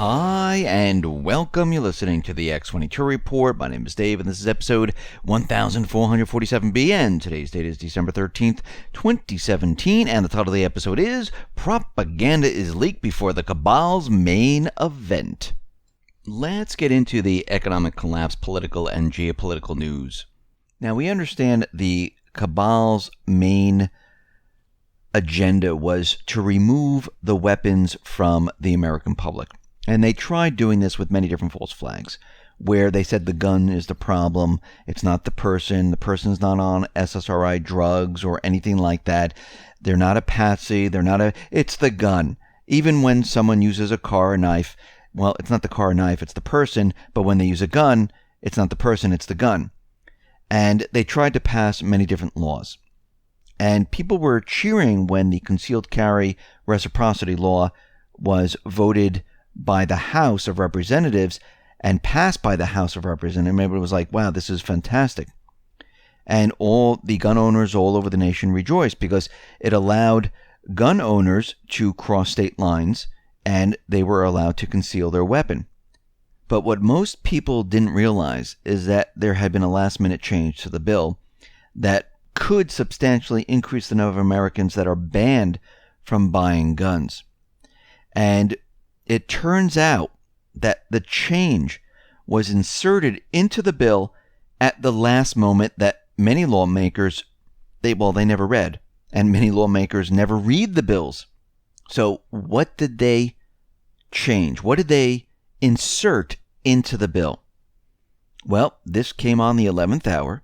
Hi, and welcome. You're listening to the X22 Report. My name is Dave, and this is episode 1447B, and today's date is December 13th, 2017, and the title of the episode is Propaganda is Leaked Before the Cabal's Main Event. Let's get into the economic collapse, political, and geopolitical news. Now, we understand the Cabal's main agenda was to remove the weapons from the American public. And they tried doing this with many different false flags, where they said the gun is the problem, it's not the person's not on SSRI drugs or anything like that, they're not a patsy, it's the gun. Even when someone uses a car or knife, well, it's not the car or knife, it's the person, but when they use a gun, it's not the person, it's the gun. And they tried to pass many different laws. And people were cheering when the concealed carry reciprocity law was voted by the House of Representatives and passed by the House of Representatives. Everybody was like, wow, this is fantastic. And all the gun owners all over the nation rejoiced because it allowed gun owners to cross state lines and they were allowed to conceal their weapon. But what most people didn't realize is that there had been a last-minute change to the bill that could substantially increase the number of Americans that are banned from buying guns. And it turns out that the change was inserted into the bill at the last moment that many lawmakers, they never read, and many lawmakers never read the bills. So what did they change? What did they insert into the bill? Well, this came on the 11th hour,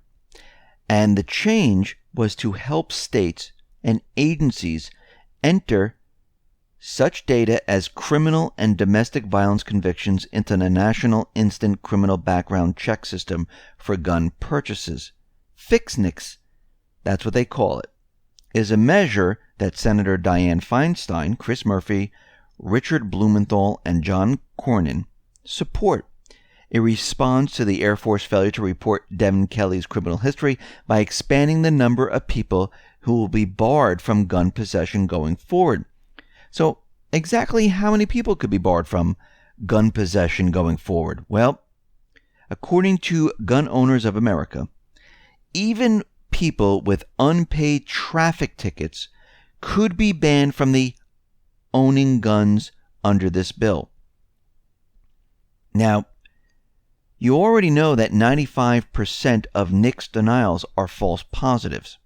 and the change was to help states and agencies enter such data as criminal and domestic violence convictions into the National Instant Criminal Background Check System for gun purchases. FIXNIX, that's what they call it, is a measure that Senator Dianne Feinstein, Chris Murphy, Richard Blumenthal, and John Cornyn support. It responds to the Air Force failure to report Devin Kelly's criminal history by expanding the number of people who will be barred from gun possession going forward. So, exactly how many people could be barred from gun possession going forward? Well, according to Gun Owners of America, even people with unpaid traffic tickets could be banned from the owning guns under this bill. Now, you already know that 95% of NICS denials are false positives.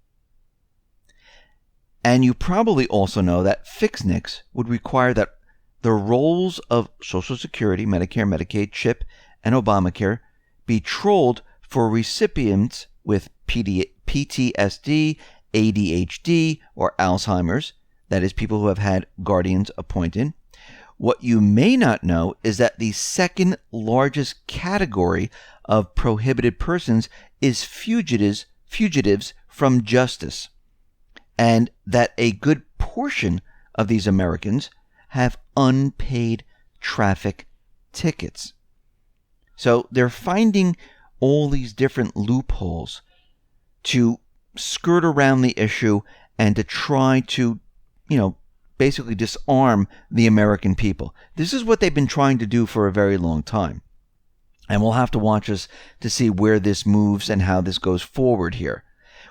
And you probably also know that FIXNIX would require that the rolls of Social Security, Medicare, Medicaid, CHIP, and Obamacare be trolled for recipients with PTSD, ADHD, or Alzheimer's, that is, people who have had guardians appointed. What you may not know is that the second largest category of prohibited persons is fugitives from justice, and that a good portion of these Americans have unpaid traffic tickets. So they're finding all these different loopholes to skirt around the issue and to try to, basically disarm the American people. This is what they've been trying to do for a very long time. And we'll have to watch this to see where this moves and how this goes forward here.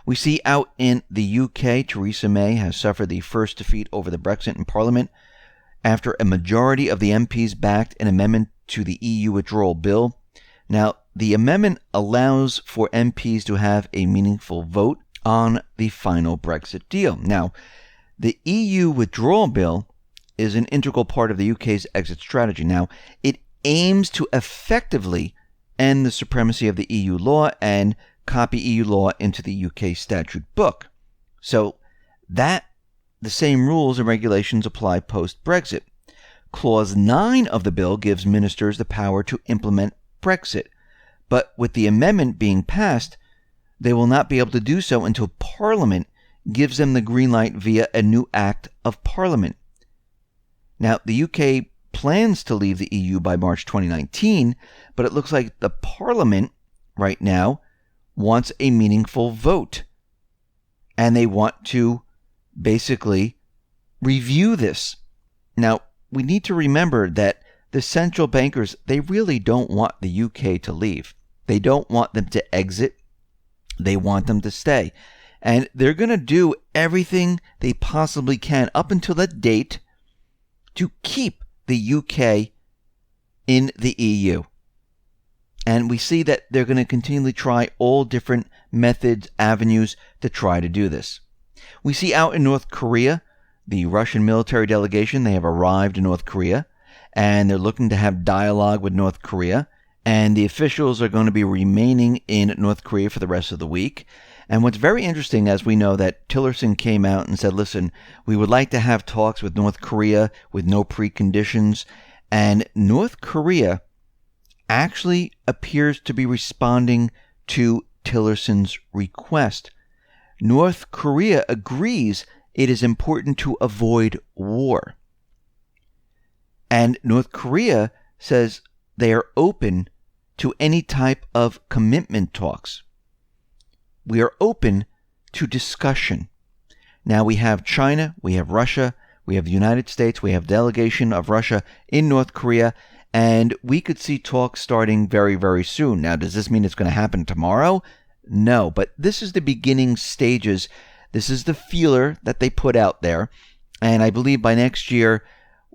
We see out in the UK, Theresa May has suffered the first defeat over the BREXIT in Parliament after a majority of the MPs backed an amendment to the EU withdrawal bill. Now, the amendment allows for MPs to have a meaningful vote on the final Brexit deal. Now, the EU withdrawal bill is an integral part of the UK's exit strategy. Now, it aims to effectively end the supremacy of the EU law and copy EU law into the UK statute book. So that the same rules and regulations apply post-Brexit. Clause 9 of the bill gives ministers the power to implement Brexit, but with the amendment being passed, they will not be able to do so until Parliament gives them the green light via a new Act of Parliament. Now, the UK plans to leave the EU by March 2019, but it looks like the Parliament right now wants a meaningful vote. And they want to basically review this. Now, we need to remember that the central bankers, they really don't want the UK to leave. They don't want them to exit. They want them to stay. And they're going to do everything they possibly can up until that date to keep the UK in the EU. And we see that they're going to continually try all different methods, avenues to try to do this. We see out in North Korea, the Russian military delegation, they have arrived in North Korea, and they're looking to have dialogue with North Korea. And the officials are going to be remaining in North Korea for the rest of the week. And what's very interesting, as we know, that Tillerson came out and said, listen, we would like to have talks with North Korea with no preconditions. And North Korea actually appears to be responding to Tillerson's request. North Korea agrees it is important to avoid war. And North Korea says they are open to any type of commitment talks. We are open to discussion. Now we have China, we have Russia, we have the United States, we have delegation of Russia in North Korea, and we could see talks starting very, very soon. Now, does this mean it's going to happen tomorrow? No, but this is the beginning stages. This is the feeler that they put out there, and I believe by next year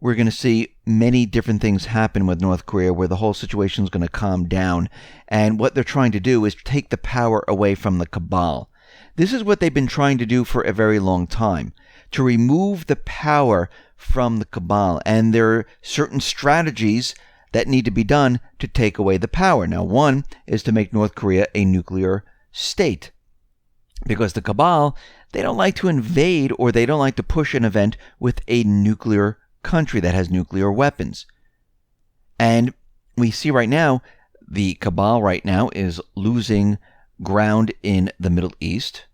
we're going to see many different things happen with North Korea where the whole situation is going to calm down. And what they're trying to do is take the power away from the Cabal. This is what they've been trying to do for a very long time, to remove the power from the Cabal. And there are certain strategies that need to be done to take away the power. Now, one is to make North Korea a nuclear state. Because the Cabal, they don't like to invade or they don't like to push an event with a nuclear country that has nuclear weapons. And we see right now, the Cabal right now is losing ground in the Middle East.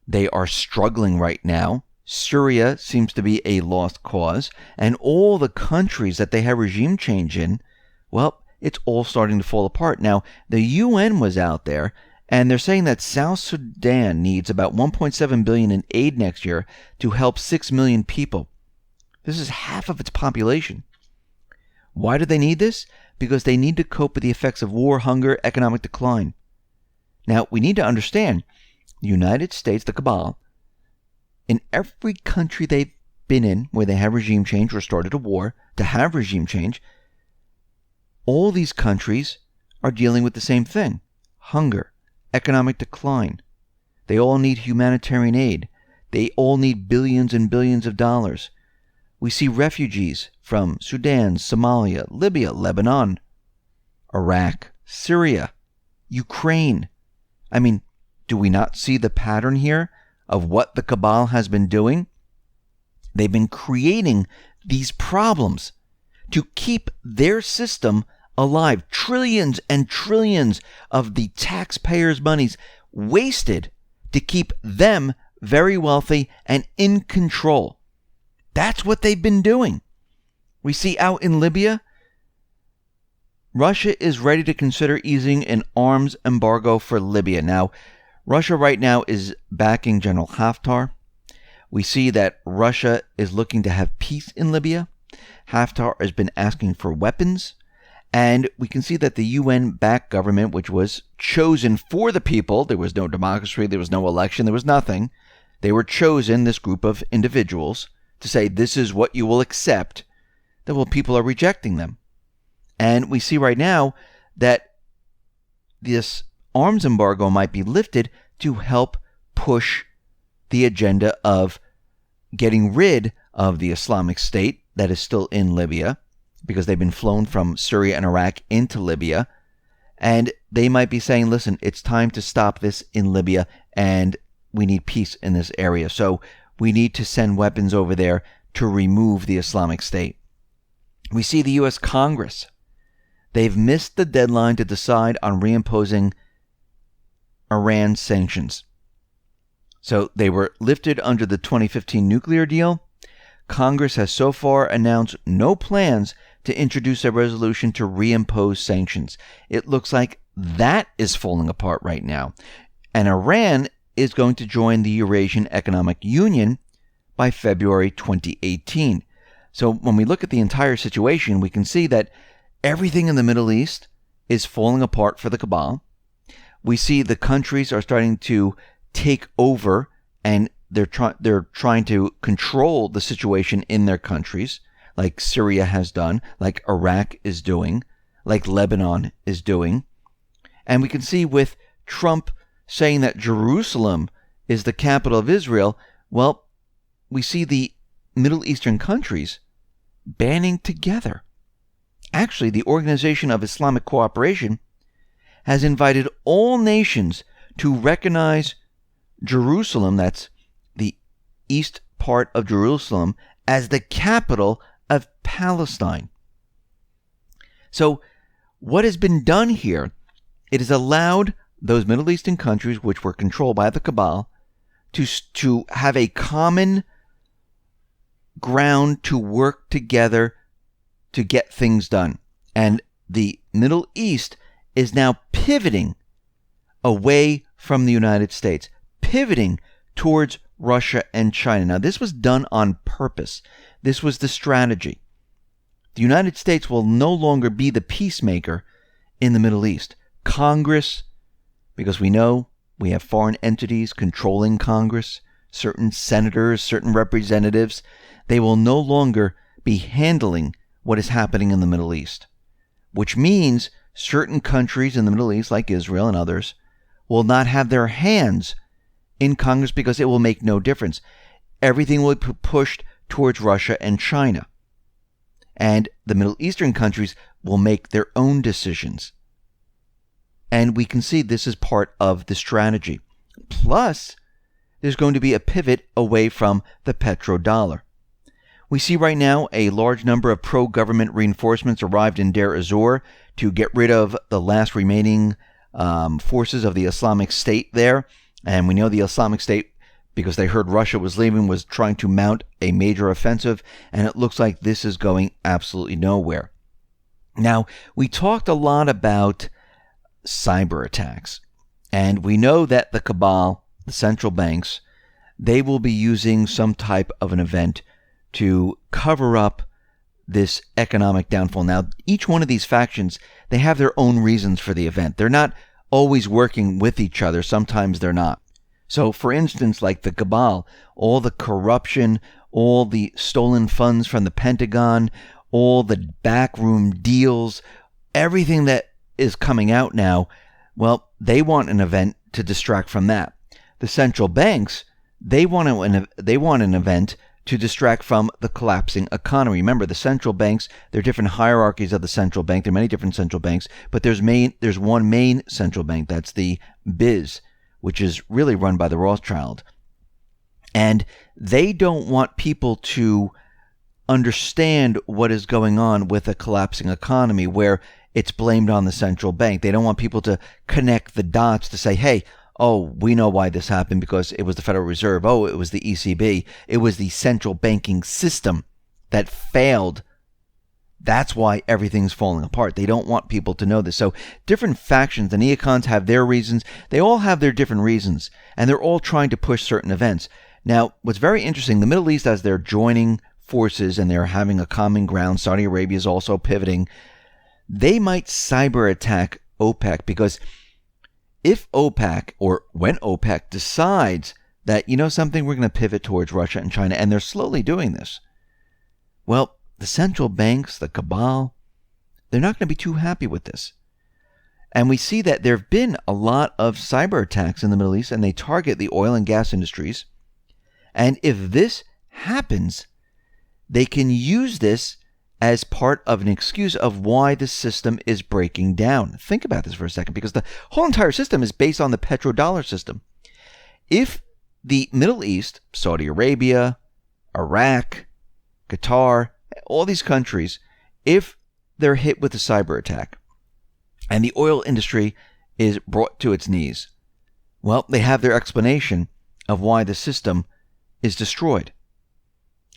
They are struggling right now. Syria seems to be a lost cause. And all the countries that they have regime change in, well, it's all starting to fall apart. Now, the UN was out there, and they're saying that South Sudan needs about $1.7 billion in aid next year to help 6 million people. This is half of its population. Why do they need this? Because they need to cope with the effects of war, hunger, economic decline. Now, we need to understand, the United States, the Cabal, in every country they've been in where they have regime change or started a war to have regime change, all these countries are dealing with the same thing. Hunger, economic decline. They all need humanitarian aid. They all need billions and billions of dollars. We see refugees from Sudan, Somalia, Libya, Lebanon, Iraq, Syria, Ukraine. I mean, do we not see the pattern here of what the Cabal has been doing? They've been creating these problems to keep their system alive. Trillions and trillions of the taxpayers' monies wasted to keep them very wealthy and in control. That's what they've been doing. We see out in Libya, Russia is ready to consider easing an arms embargo for Libya. Now, Russia right now is backing General Haftar. We see that Russia is looking to have peace in Libya. Haftar has been asking for weapons. And we can see that the UN-backed government, which was chosen for the people, there was no democracy, there was no election, there was nothing. They were chosen, this group of individuals, to say this is what you will accept, that, well, people are rejecting them. And we see right now that this arms embargo might be lifted to help push the agenda of getting rid of the Islamic State that is still in Libya, because they've been flown from Syria and Iraq into Libya. And they might be saying, listen, it's time to stop this in Libya, and we need peace in this area. So we need to send weapons over there to remove the Islamic State. We see the U.S. Congress. They've missed the deadline to decide on reimposing Iran sanctions. So they were lifted under the 2015 nuclear deal. Congress has so far announced no plans to introduce a resolution to reimpose sanctions. It looks like that is falling apart right now. And Iran is going to join the Eurasian Economic Union by February 2018. So when we look at the entire situation, we can see that everything in the Middle East is falling apart for the cabal. We see the countries are starting to take over, and they're trying to control the situation in their countries, like Syria has done, like Iraq is doing, like Lebanon is doing. And we can see with Trump saying that Jerusalem is the capital of Israel, well, we see the Middle Eastern countries banding together. Actually, the Organization of Islamic Cooperation has invited all nations to recognize Jerusalem, that's the east part of Jerusalem, as the capital of Palestine. So what has been done here, it has allowed those Middle Eastern countries, which were controlled by the cabal, to have a common ground to work together to get things done. And the Middle East is now pivoting away from the United States, pivoting towards Russia and China. Now, this was done on purpose. This was the strategy. The United States will no longer be the peacemaker in the Middle East. Congress, because we know we have foreign entities controlling Congress, certain senators, certain representatives, they will no longer be handling what is happening in the Middle East, which means certain countries in the Middle East, like Israel and others, will not have their hands in Congress because it will make no difference. Everything will be pushed towards Russia and China. And the Middle Eastern countries will make their own decisions. And we can see this is part of the strategy. Plus, there's going to be a pivot away from the petrodollar. We see right now a large number of pro-government reinforcements arrived in Deir ez-Zor to get rid of the last remaining forces of the Islamic State there. And we know the Islamic State, because they heard Russia was leaving, was trying to mount a major offensive, and it looks like this is going absolutely nowhere. Now, we talked a lot about cyber attacks, and we know that the cabal, the central banks, they will be using some type of an event to cover up this economic downfall. Now, each one of these factions, they have their own reasons for the event. They're not always working with each other. Sometimes they're not. So, for instance, like the cabal, all the corruption, all the stolen funds from the Pentagon, all the backroom deals, everything that is coming out now, well, they want an event to distract from that. The central banks, they want an event to distract from the collapsing economy. Remember, the central banks, there are different hierarchies of the central bank. There are many different central banks, but there's one main central bank. That's the BIS, which is really run by the Rothschild. And they don't want people to understand what is going on with a collapsing economy where it's blamed on the central bank. They don't want people to connect the dots to say, hey, oh, we know why this happened because it was the Federal Reserve. Oh, it was the ECB. It was the central banking system that failed. That's why everything's falling apart. They don't want people to know this. So different factions, the neocons have their reasons. They all have their different reasons, and they're all trying to push certain events. Now, what's very interesting, the Middle East, as they're joining forces and they're having a common ground, Saudi Arabia is also pivoting, they might cyber attack OPEC, because if OPEC, or when OPEC decides that, you know something, we're going to pivot towards Russia and China, and they're slowly doing this, well, the central banks, the cabal, they're not going to be too happy with this. And we see that there have been a lot of cyber attacks in the Middle East, and they target the oil and gas industries. And if this happens, they can use this as part of an excuse of why the system is breaking down. Think about this for a second, because the whole entire system is based on the petrodollar system. If the Middle East, Saudi Arabia, Iraq, Qatar, all these countries, if they're hit with a cyber attack and the oil industry is brought to its knees, well, they have their explanation of why the system is destroyed.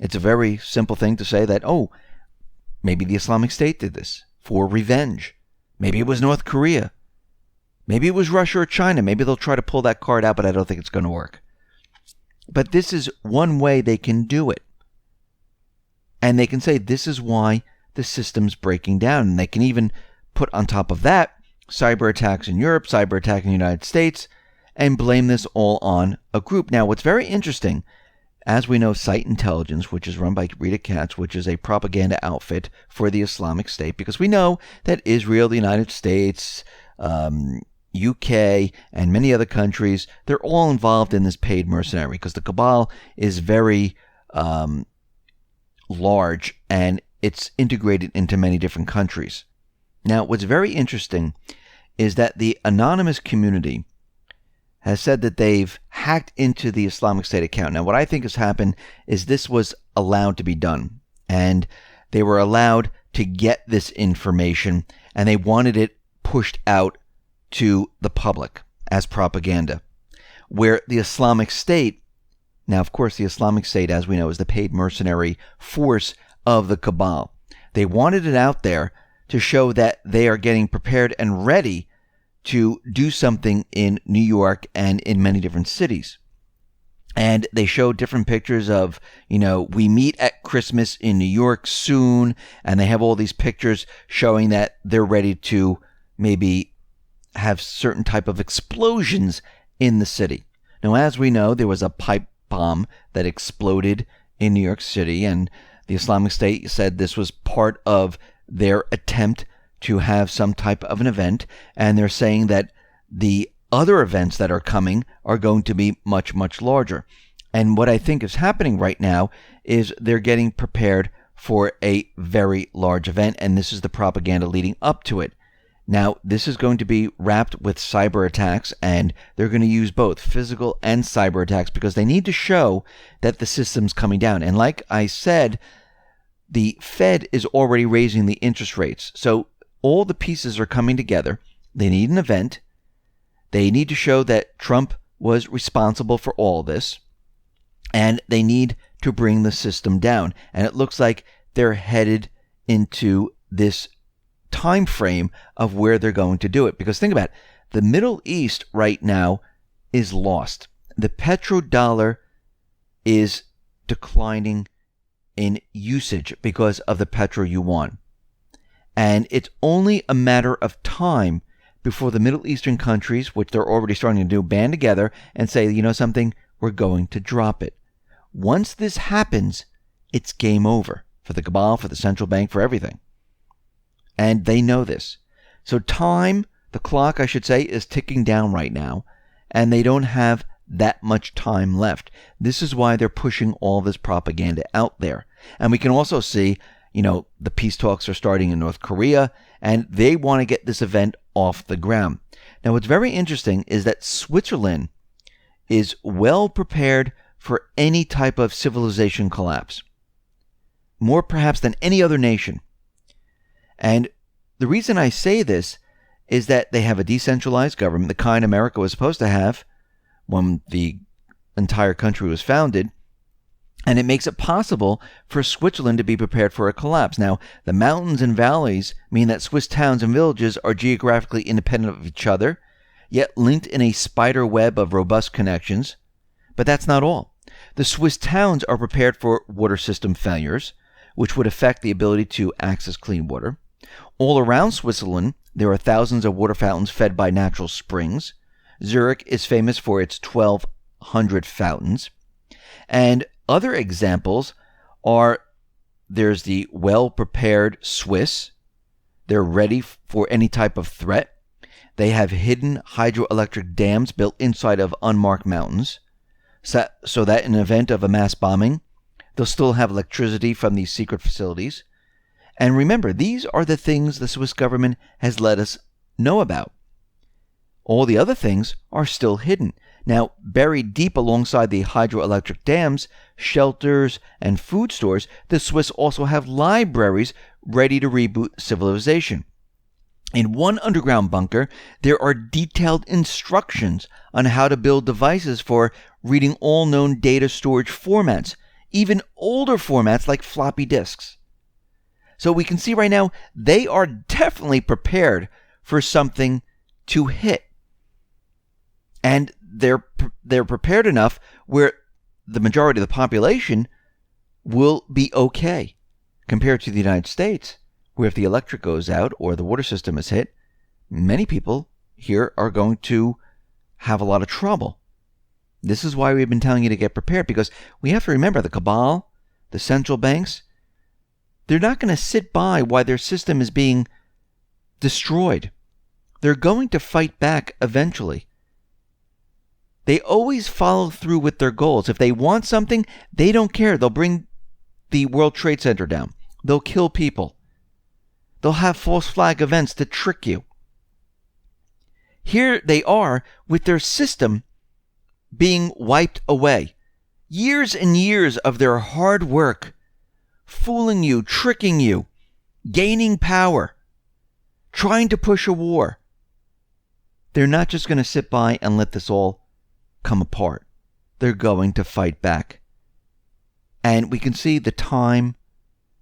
It's a very simple thing to say that, oh, maybe the Islamic State did this for revenge. Maybe it was North Korea. Maybe it was Russia or China. Maybe they'll try to pull that card out, but I don't think it's going to work. But this is one way they can do it. And they can say this is why the system's breaking down. And they can even put on top of that cyber attacks in Europe, cyber attack in the United States, and blame this all on a group. Now, what's very interesting, as we know, Site Intelligence, which is run by Rita Katz, which is a propaganda outfit for the Islamic State, because we know that Israel, the United States, UK, and many other countries, they're all involved in this paid mercenary because the Cabal is very large and it's integrated into many different countries. Now, what's very interesting is that the anonymous community has said that they've hacked into the Islamic State account. Now, what I think has happened is this was allowed to be done, and they were allowed to get this information, and they wanted it pushed out to the public as propaganda, where the Islamic State, now, of course, the Islamic State, as we know, is the paid mercenary force of the Cabal. They wanted it out there to show that they are getting prepared and ready to do something in New York and in many different cities. And they showed different pictures of, we meet at Christmas in New York soon. And they have all these pictures showing that they're ready to maybe have certain type of explosions in the city. Now, as we know, there was a pipe bomb that exploded in New York City, and the Islamic State said this was part of their attempt to have some type of an event, and they're saying that the other events that are coming are going to be much, much larger. And what I think is happening right now is they're getting prepared for a very large event, and this is the propaganda leading up to it. Now, this is going to be wrapped with cyber attacks, and they're going to use both physical and cyber attacks because they need to show that the system's coming down. And like I said, the Fed is already raising the interest rates. So all the pieces are coming together. They need an event. They need to show that Trump was responsible for all this. And they need to bring the system down. And it looks like they're headed into this time frame of where they're going to do it. Because think about it. The Middle East right now is lost. The petrodollar is declining in usage because of the Petro Yuan. And it's only a matter of time before the Middle Eastern countries, which they're already starting to do, band together and say, you know something, we're going to drop it. Once this happens, it's game over for the Cabal, for the central bank, for everything. And they know this. So time, the clock, I should say, is ticking down right now, and they don't have that much time left. This is why they're pushing all this propaganda out there. And we can also see, the peace talks are starting in North Korea, and they want to get this event off the ground. Now, what's very interesting is that Switzerland is well prepared for any type of civilization collapse, more perhaps than any other nation. And the reason I say this is that they have a decentralized government, the kind America was supposed to have when the entire country was founded, and it makes it possible for Switzerland to be prepared for a collapse. Now, the mountains and valleys mean that Swiss towns and villages are geographically independent of each other, yet linked in a spider web of robust connections. But that's not all. The Swiss towns are prepared for water system failures, which would affect the ability to access clean water. All around Switzerland, there are thousands of water fountains fed by natural springs. Zurich is famous for its 1,200 fountains. And other examples are, there's the well-prepared Swiss. They're ready for any type of threat. They have hidden hydroelectric dams built inside of unmarked mountains, so that in the event of a mass bombing, they'll still have electricity from these secret facilities. And remember, these are the things the Swiss government has let us know about. All the other things are still hidden. Now, buried deep alongside the hydroelectric dams, shelters, and food stores, the Swiss also have libraries ready to reboot civilization. In one underground bunker, there are detailed instructions on how to build devices for reading all known data storage formats, even older formats like floppy disks. So we can see right now, they are definitely prepared for something to hit. And they're prepared enough where the majority of the population will be okay. compared to the United States, where if the electric goes out or the water system is hit, many people here are going to have a lot of trouble. This is why we've been telling you to get prepared, because we have to remember the cabal, the central banks, they're not going to sit by while their system is being destroyed. They're going to fight back eventually. They always follow through with their goals. If they want something, they don't care. They'll bring the World Trade Center down. They'll kill people. They'll have false flag events to trick you. Here they are with their system being wiped away. Years and years of their hard work, fooling you, tricking you, gaining power, trying to push a war. They're not just going to sit by and let this all come apart. They're going to fight back. And we can see the time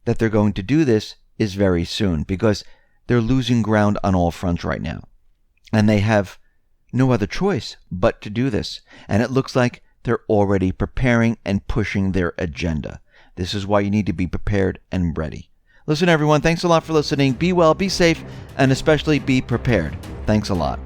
that they're going to do this is very soon, because they're losing ground on all fronts right now. And they have no other choice but to do this. And it looks like they're already preparing and pushing their agenda. This is why you need to be prepared and ready. Listen, everyone, thanks a lot for listening. Be well, be safe, and especially be prepared. Thanks a lot.